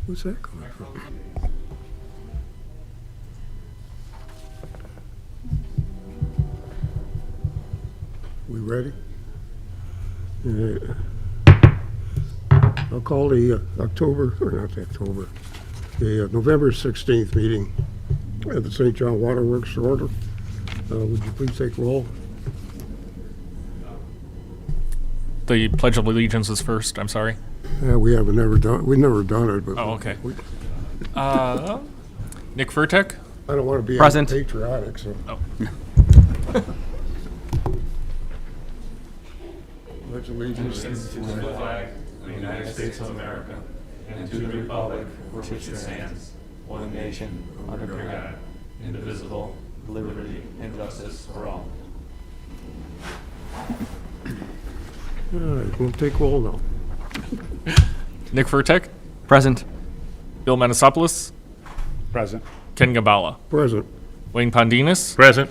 Where's that coming from? We ready? I'll call the November 16th meeting at the St. John Waterworks to order. Would you please take roll? The Pledge of Allegiance is first, I'm sorry. We've never done it, but. Oh, okay. Nick Furtek? I don't want to be Present. patriotic, so. Oh. Pledge allegiance To the flag of the United States of America and to the republic for which it stands, one nation, under God, indivisible, with liberty and justice for all. All right, we'll take roll now. Nick Furtek? Present. Bill Manisopoulos? Present. Ken Gabala? Present. Wayne Pondinas? Present.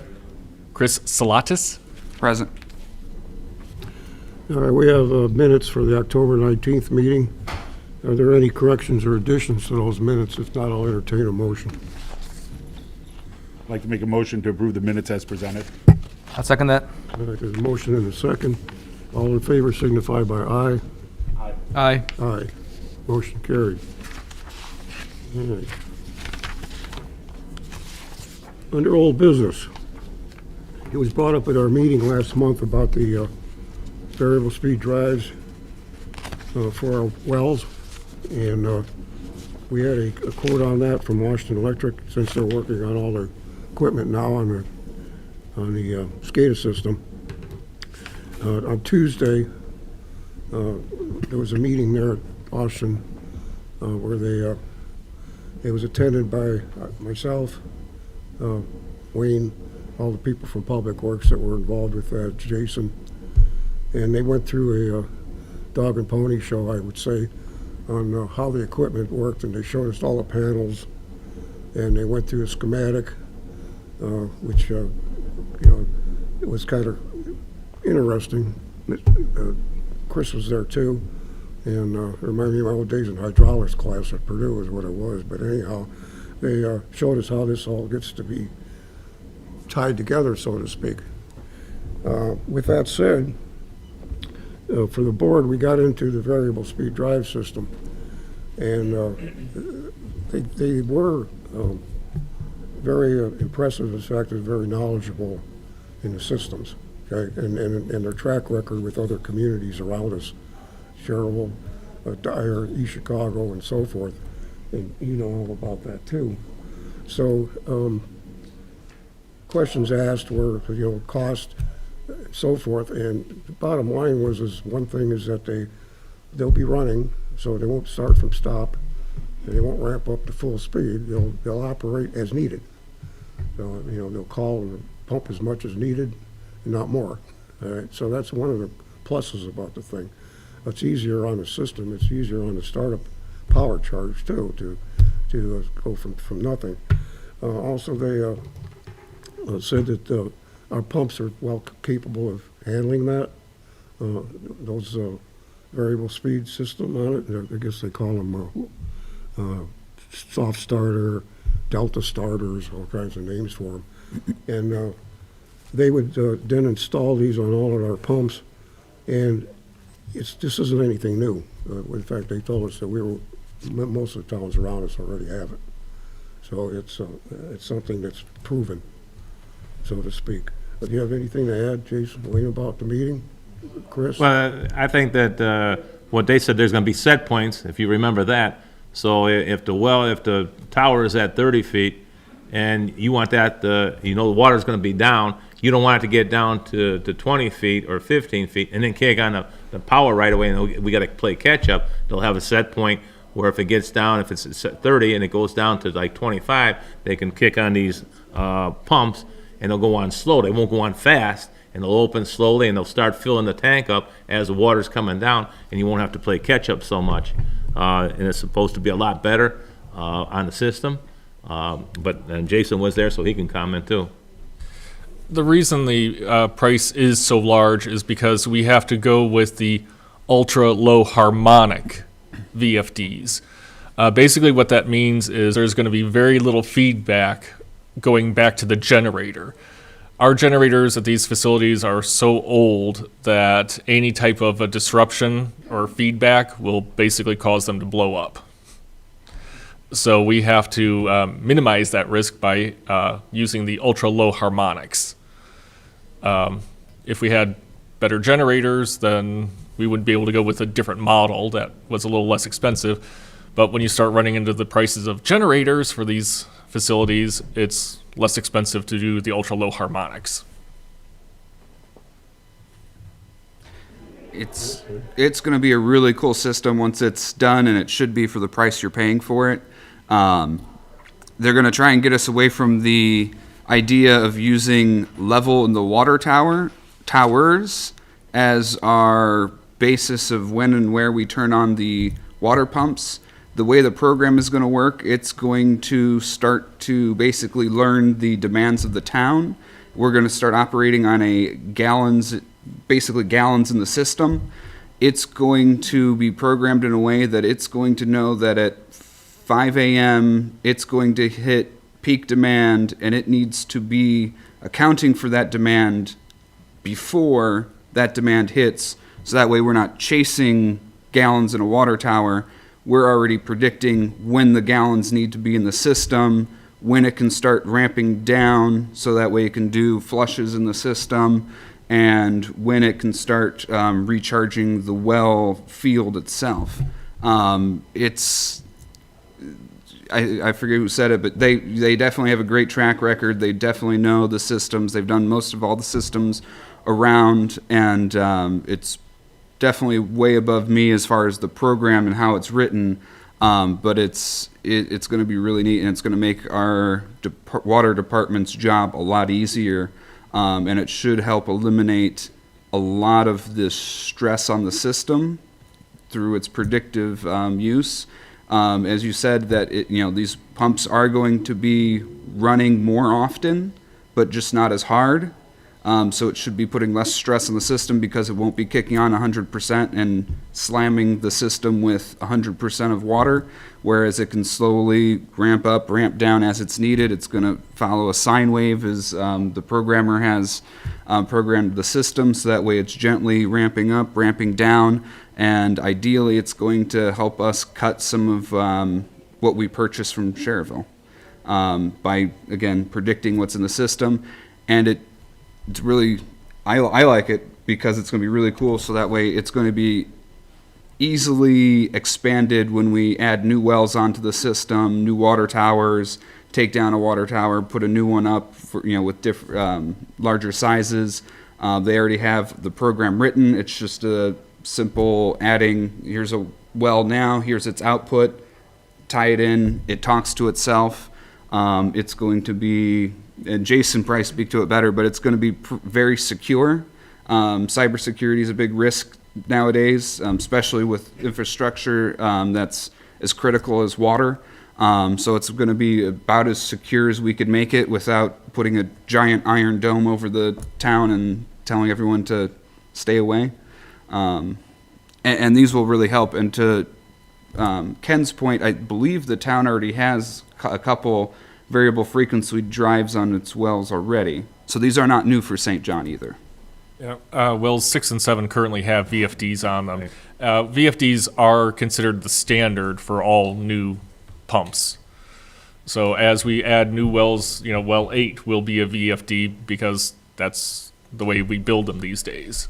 Chris Salatis? Present. All right, we have minutes for the October 19th meeting. Are there any corrections or additions to those minutes? If not, I'll entertain a motion. I'd like to make a motion to approve the minutes as presented. I'll second that. All right, there's a motion and a second. All in favor signify by aye. Aye. Aye. Motion carried. All right. Under old business, it was brought up at our meeting last month about the variable speed drives for our wells, and we had a quote on that from Washington Electric, since they're working on all their equipment now on the SCADA system. On Tuesday, there was a meeting there at Austin where it was attended by myself, Wayne, all the people from Public Works that were involved with that, Jason, and they went through a dog and pony show, I would say, on how the equipment worked, and they showed us all the panels, and they went through a schematic, which it was kind of interesting. Chris was there too, and reminded me of my old days in hydraulics class at Purdue is what it was. But anyhow, they showed us how this all gets to be tied together, so to speak. With that said, for the board, we got into the variable speed drive system, and they were very impressive. In fact, they're very knowledgeable in the systems. Okay, and their track record with other communities around us, Sherrill, Dyer, East Chicago, and so forth, and you know all about that too. So questions asked were, cost, and so forth, and the bottom line is one thing is that they'll be running, so they won't start from stop, and they won't ramp up to full speed. They'll operate as needed. So they'll call and pump as much as needed, not more. All right, so that's one of the pluses about the thing. It's easier on the system. It's easier on the startup power charge too to go from nothing. Also, they said that our pumps are well capable of handling that. Those variable speed system on it. I guess they call them soft starter, delta starters, all kinds of names for them, and. They would then install these on all of our pumps, and this isn't anything new. In fact, they told us that most of the towns around us already have it. So it's something that's proven, so to speak. Do you have anything to add, Jason, Wayne, about the meeting? Chris? Well, I think that what they said, there's going to be set points, if you remember that. So if the tower is at 30 feet, and you want that, the water's going to be down, you don't want it to get down to 20 feet or 15 feet and then kick on the power right away, and we got to play catch up. They'll have a set point where if it gets down, if it's 30 and it goes down to like 25, they can kick on these pumps, and they'll go on slow. They won't go on fast, and they'll open slowly, and they'll start filling the tank up as the water's coming down, and you won't have to play catch up so much. And it's supposed to be a lot better on the system. But Jason was there, so he can comment too. The reason the price is so large is because we have to go with the ultra low harmonic VFDs. Basically, what that means is there's going to be very little feedback going back to the generator. Our generators at these facilities are so old that any type of a disruption or feedback will basically cause them to blow up. So we have to minimize that risk by using the ultra-low harmonics. If we had better generators, then we would be able to go with a different model that was a little less expensive. But when you start running into the prices of generators for these facilities, it's less expensive to do the ultra-low harmonics. It's going to be a really cool system once it's done, and it should be for the price you're paying for it. They're going to try and get us away from the idea of using level in the water towers as our basis of when and where we turn on the water pumps. The way the program is going to work, it's going to start to basically learn the demands of the town. We're going to start operating on basically gallons in the system. It's going to be programmed in a way that it's going to know that at 5 a.m. it's going to hit peak demand, and it needs to be accounting for that demand before that demand hits, so that way we're not chasing gallons in a water tower. We're already predicting when the gallons need to be in the system, when it can start ramping down, so that way it can do flushes in the system, and when it can start recharging the well field itself. I forget who said it, but they definitely have a great track record. They definitely know the systems. They've done most of all the systems around, and it's definitely way above me as far as the program and how it's written. But it's going to be really neat, and it's going to make our water department's job a lot easier, and it should help eliminate a lot of this stress on the system through its predictive use. As you said, that these pumps are going to be running more often, but just not as hard. So it should be putting less stress on the system because it won't be kicking on 100% and slamming the system with 100% of water, whereas it can slowly ramp up, ramp down as it's needed. It's going to follow a sine wave as the programmer has programmed the system, so that way it's gently ramping up, ramping down, and ideally it's going to help us cut some of what we purchase from Cherville by, again, predicting what's in the system. And it's really, I like it because it's going to be really cool, so that way it's going to be easily expanded when we add new wells onto the system, new water towers, take down a water tower, put a new one up for, with different larger sizes. They already have the program written. It's just a simple adding, here's a well now, here's its output, tie it in, it talks to itself. It's going to be, and Jason probably speak to it better, but it's going to be very secure. Cybersecurity is a big risk nowadays, especially with infrastructure that's as critical as water. So it's going to be about as secure as we could make it without putting a giant iron dome over the town and telling everyone to stay away. And these will really help. And to Ken's point, I believe the town already has a couple variable frequency drives on its wells already. So these are not new for St. John either. Yeah, wells 6 and 7 currently have VFDs on them. VFDs are considered the standard for all new pumps. So as we add new wells, well 8 will be a VFD because that's the way we build them these days.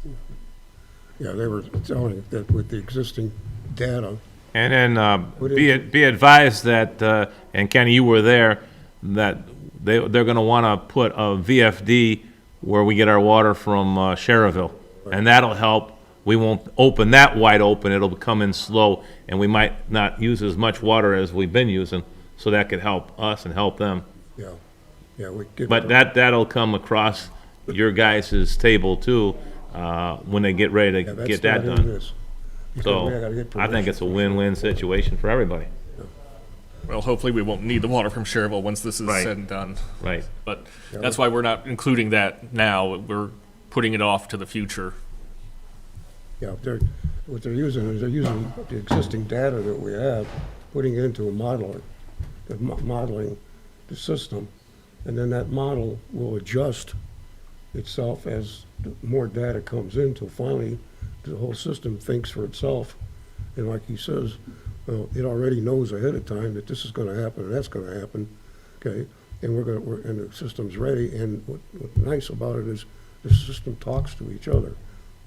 Yeah, they were telling that with the existing data. And then be advised that, and Kenny, you were there, that they're going to want to put a VFD where we get our water from Cherville, and that'll help. We won't open that wide open. It'll come in slow, and we might not use as much water as we've been using, so that could help us and help them. Yeah, we get. But that'll come across your guys' table too when they get ready to get that done. So I think it's a win-win situation for everybody. Well, hopefully we won't need the water from Cherville once this is Right. said and done. Right. But that's why we're not including that now. We're putting it off to the future. Yeah, what they're using is they're using the existing data that we have putting it into a modeling the system, and then that model will adjust itself as more data comes in, till finally the whole system thinks for itself. And like he says, it already knows ahead of time that this is gonna happen and that's gonna happen, okay? And and the system's ready, and what's nice about it is the system talks to each other.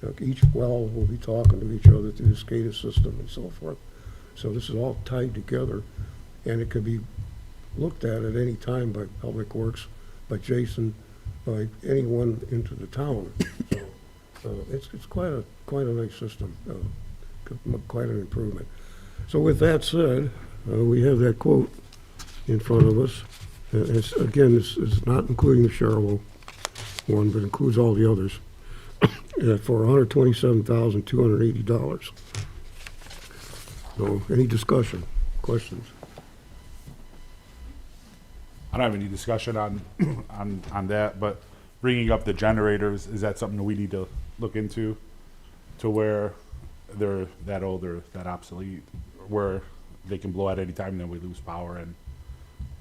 Like each well will be talking to each other through the SCADA system and so forth. So this is all tied together, and it could be looked at any time by Public Works, by Jason, by anyone into the town. So it's quite a nice system, quite an improvement. So with that said, we have that quote in front of us. Again, it's not including the Sherwood one, but includes all the others, for $127,280. So any discussion, questions? I don't have any discussion on, on that, but bringing up the generators, is that something that we need to look into, to where they're that old or that obsolete, where they can blow at any time and then we lose power and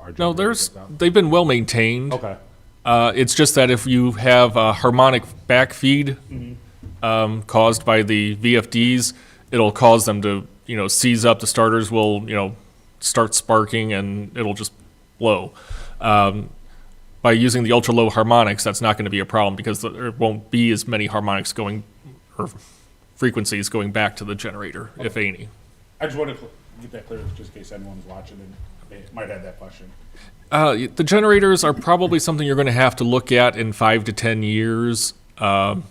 our No, generators goes down? they've been well maintained. Okay, It's just that if you have a harmonic backfeed caused by the VFDs, it'll cause them to, seize up. The starters will, start sparking and it'll just blow. By using the ultra low harmonics, that's not going to be a problem because there won't be as many harmonics going or frequencies going back to the generator, if any. I just want to get that clear, just in case anyone's watching and they might have that question. The generators are probably something you're going to have to look at in 5 to 10 years. The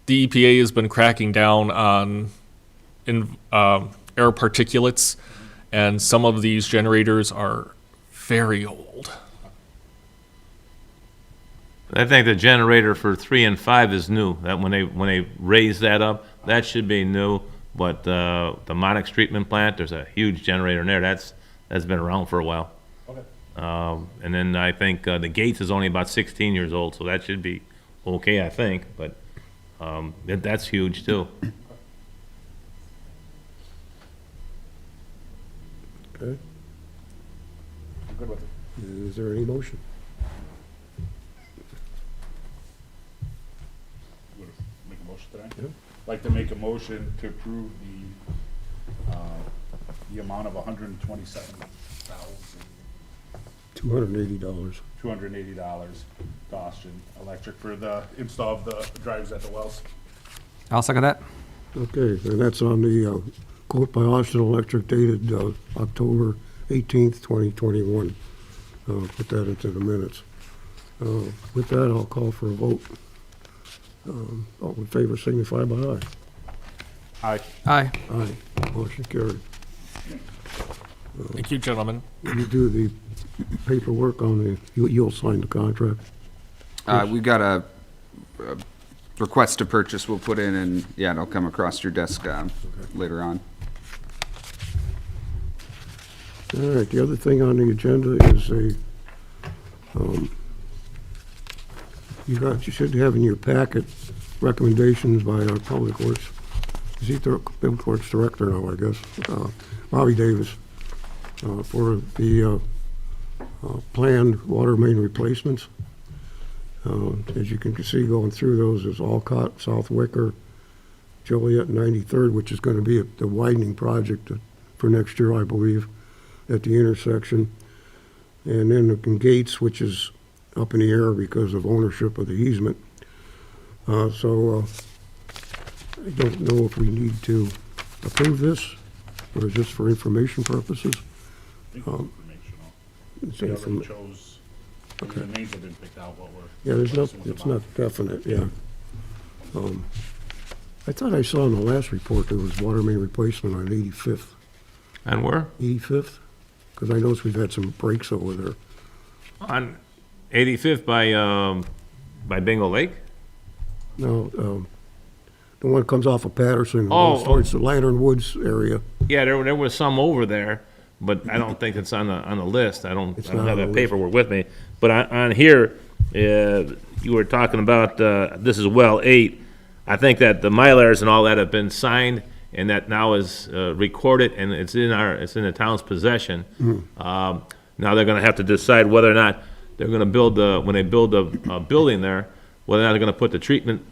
EPA has been cracking down on air particulates, and some of these generators are very old. I think the generator for 3 and 5 is new. That when they raise that up, that should be new. But the Monix treatment plant, there's a huge generator in there. That's been around for a while. Okay. And then I think the Gates is only about 16 years old, so that should be okay, I think. But that's huge too. Okay, I'm good with it. is there any motion? You wanna make a motion today? Yeah. Like to make a motion to approve the amount of $280. $280 to Austin Electric for the install of the drives at the wells. I'll second that. Okay, and that's on the quote by Austin Electric dated October 18th, 2021. Put that into the minutes. With that, I'll call for a vote. All in favor signify by aye. Aye. Aye. Aye, motion carried. Thank you, gentlemen. You do the paperwork on the, you'll sign the contract. We got a request to purchase we'll put in, and yeah, it'll come across your desk later on. All right, the other thing on the agenda is you should have in your packet recommendations by our Public Works, is he the Public Works Director now, I guess, Bobby Davis, for the planned water main replacements. As you can see going through those, there's Alcott, South Wicker, Joliet, 93rd, which is going to be the widening project for next year, I believe, at the intersection. And then the Gates, which is up in the air because of ownership of the easement. So I don't know if we need to approve this, or is this for information purposes? I think it's informational. It's We already inform- chose, Okay. the names have been picked out, what we're. Yeah, there's no, replacing with it's the not definite, yeah. I thought I saw in the last report there was water main replacement on 85th. And where? 85th? Because I noticed we've had some breaks over there. On 85th by Bingo Lake? No, the one that comes off of Patterson, and Oh, goes towards the Lantern Woods area. Yeah, there was some over there, but I don't think it's on the list. I don't It's have not on that the paperwork with me. But on here, you were talking about, this is well 8. I think that the Mylars and all that have been signed, and that now is recorded, and it's in the town's possession. Now they're gonna have to decide whether or not they're gonna build when they build a building there, whether or not they're gonna put the treatment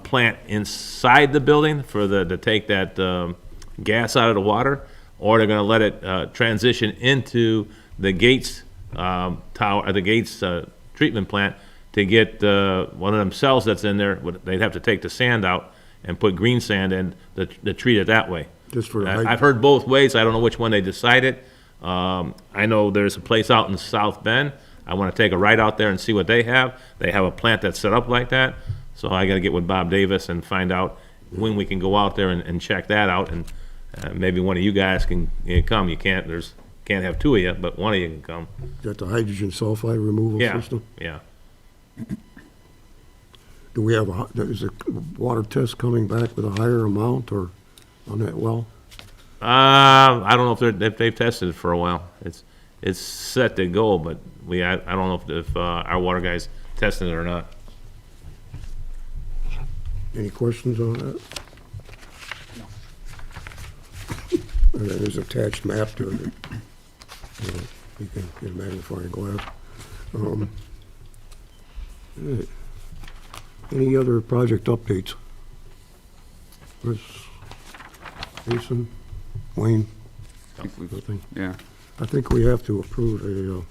plant inside the building to take that gas out of the water, or they're gonna let it transition into the Gates tower, the Gates treatment plant to get one of them cells that's in there. They'd have to take the sand out and put green sand in to treat it that way. Just for the I've heard both ways. I don't know which one they decided. I know there's a place out in South Bend. I want to take a ride out there and see what they have. They have a plant that's set up like that. So I got to get with Bob Davis and find out when we can go out there and check that out. And maybe one of you guys can come. You can't have two of you, but one of you can come. Got the hydrogen sulfide removal Yeah, system? yeah. Do we have is the water test coming back with a higher amount or on that well? I don't know if they've tested it for a while. It's set to go, but I don't know if our water guys tested it or not. Any questions on that? No. And then there's attached map to it. You can get a magnifying glass. All right. Any other project updates? Chris, Jason, Wayne? Nothing. Yeah. I think we have to approve a,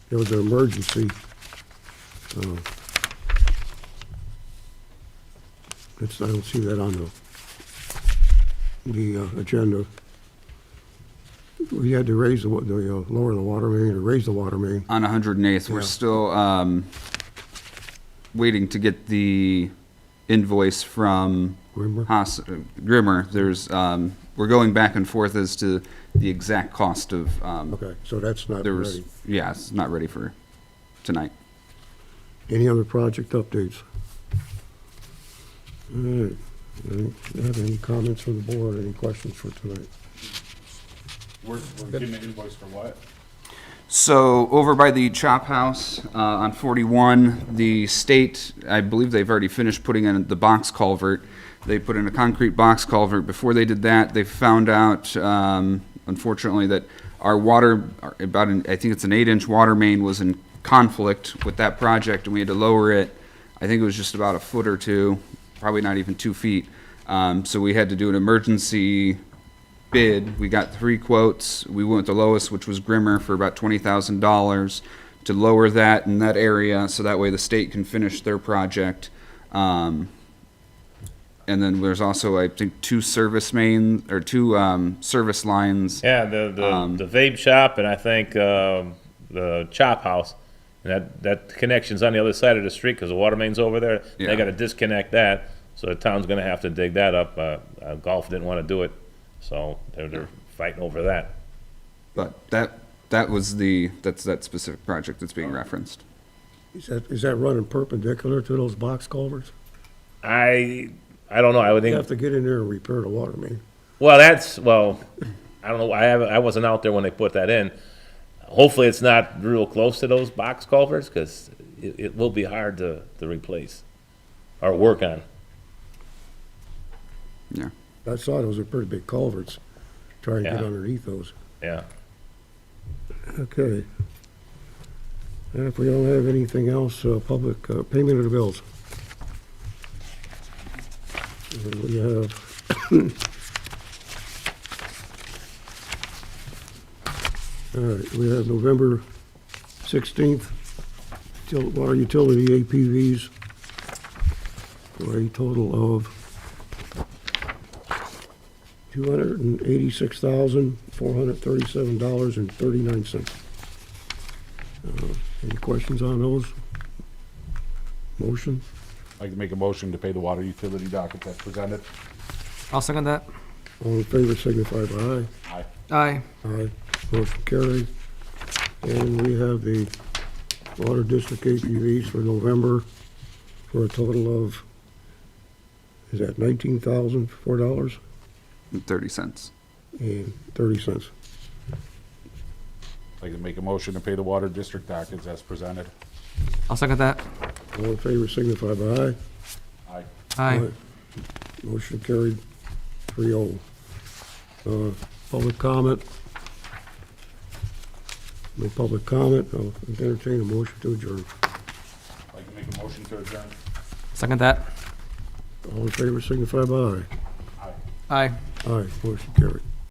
there was an emergency. I don't see that on the agenda. We had to raise lower the water main or raise the water main. On 108th, we're Yeah. still waiting to get the invoice from Grimmer? There's we're going back and forth as to the exact cost of. Okay, so that's not There was, ready. yeah, it's not ready for tonight. Any other project updates? All right. Have any comments from the board? Any questions for tonight? We're getting an invoice for what? So over by the chop house on 41, the state, I believe they've already finished putting in the box culvert. They put in a concrete box culvert. Before they did that, they found out, unfortunately, that our water, I think it's an 8-inch water main, was in conflict with that project, and we had to lower it. I think it was just about a foot or two, probably not even 2 feet. So we had to do an emergency bid. We got 3 quotes. We went with the lowest, which was Grimmer, for about $20,000 to lower that in that area, so that way the state can finish their project. And then there's also, I think, 2 service mains or 2 service lines. Yeah, the vape shop and I think the chop house. And that connection's on the other side of the street because the water main's over there. Yeah. They got to disconnect that, so the town's going to have to dig that up. Golf didn't want to do it, so they're fighting over that. But that was that's that specific project that's being referenced. Is that running perpendicular to those box culverts? I don't know. I would You think. have to get in there and repair the water main. Well, I don't know. I wasn't out there when they put that in. Hopefully, it's not real close to those box culverts because it will be hard to replace or work on. Yeah. I saw those are pretty big culverts. Try and get Yeah. underneath those. Yeah. Okay. And if we don't have anything else, public payment of the bills. And we have. All right, we have November 16th, water utility APVs for a total of $286,437.39. Any questions on those? Motion? I'd like to make a motion to pay the water utility docket as presented. I'll second that. All in favor signify by aye. Aye. Aye. Aye. Motion carried. And we have the Water District APVs for November for a total of, is that $19,004 30 cents. and 30 cents? Like to make a motion to pay the water district dockets as presented. I'll second that. All in favor signify by aye. Aye. Aye. Motion carried 3-0. Public comment? No public comment, I'll entertain a motion to adjourn. Like to make a motion to adjourn. Second that. All in favor signify by aye. Aye. Aye. Aye, motion carried.